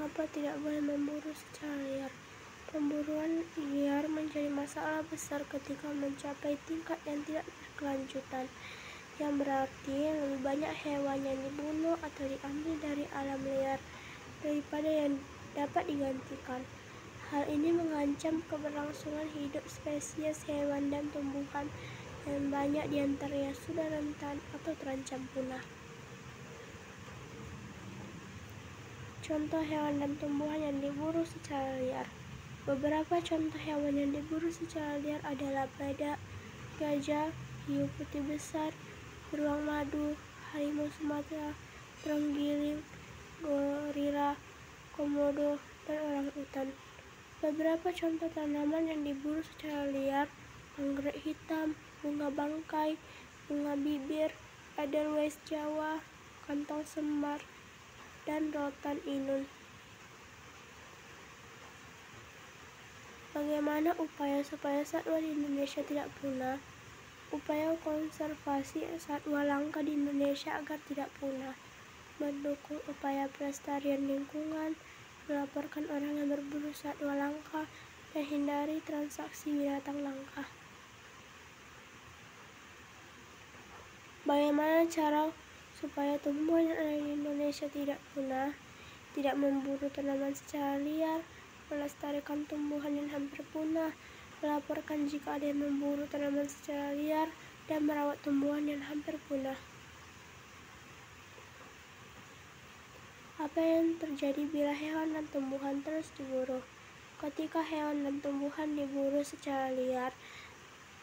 Mengapa tidak boleh memburu secara liar? Pemburuan liar menjadi masalah besar ketika mencapai tingkat yang tidak berkelanjutan, yang berarti lebih banyak hewan yang dibunuh atau diambil dari alam liar daripada yang dapat digantikan. Hal ini mengancam keberlangsungan hidup spesies hewan dan tumbuhan yang banyak di antaranya sudah rentan atau terancam punah. Contoh hewan dan tumbuhan yang diburu secara liar. Beberapa contoh hewan yang diburu secara liar adalah badak, gajah, hiu putih besar, beruang madu, harimau Sumatera, terenggiling, gorila, komodo, dan orangutan. Beberapa contoh tanaman yang diburu secara liar: anggrek hitam, bunga bangkai, bunga bibir, edelweiss Jawa, kantong semar, dan rotan inul. Bagaimana upaya supaya satwa di Indonesia tidak punah? Upaya konservasi satwa langka di Indonesia agar tidak punah: mendukung upaya pelestarian lingkungan, melaporkan orang yang berburu satwa langka, dan hindari transaksi binatang langka. Bagaimana cara supaya tumbuhan yang ada di Indonesia tidak punah? Tidak memburu tanaman secara liar, melestarikan tumbuhan yang hampir punah, melaporkan jika ada yang memburu tanaman secara liar, dan merawat tumbuhan yang hampir punah. Apa yang terjadi bila hewan dan tumbuhan terus diburu? Ketika hewan dan tumbuhan diburu secara liar,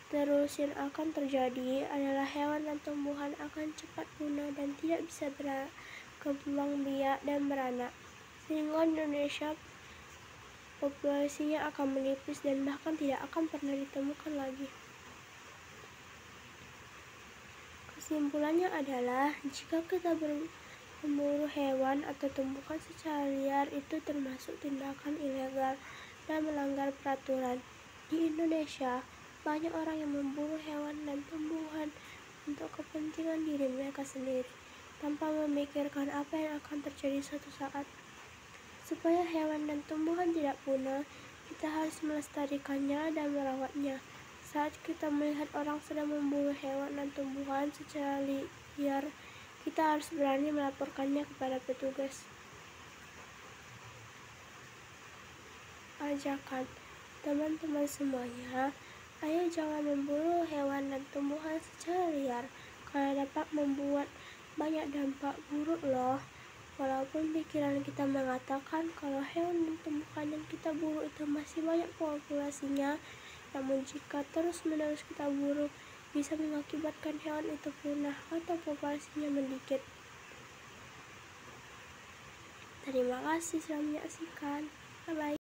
terus yang akan terjadi adalah hewan dan tumbuhan akan cepat punah dan tidak bisa berkembang biak dan beranak, sehingga Indonesia populasinya akan menipis dan bahkan tidak akan pernah ditemukan lagi. Kesimpulannya adalah, jika kita memburu hewan atau tumbuhan secara liar itu termasuk tindakan ilegal dan melanggar peraturan. Di Indonesia, banyak orang yang memburu hewan dan tumbuhan untuk kepentingan diri mereka sendiri, tanpa memikirkan apa yang akan terjadi suatu saat. Supaya hewan dan tumbuhan tidak punah, kita harus melestarikannya dan merawatnya. Saat kita melihat orang sedang memburu hewan dan tumbuhan secara liar, kita harus berani melaporkannya kepada petugas. Ajakan teman-teman semuanya, ayo jangan memburu hewan dan tumbuhan secara liar, karena dapat membuat banyak dampak buruk loh. Walaupun pikiran kita mengatakan kalau hewan dan tumbuhan yang kita buru itu masih banyak populasinya, namun jika terus-menerus kita buru, bisa mengakibatkan hewan itu punah atau populasinya sedikit. Terima kasih sudah menyaksikan. Bye-bye.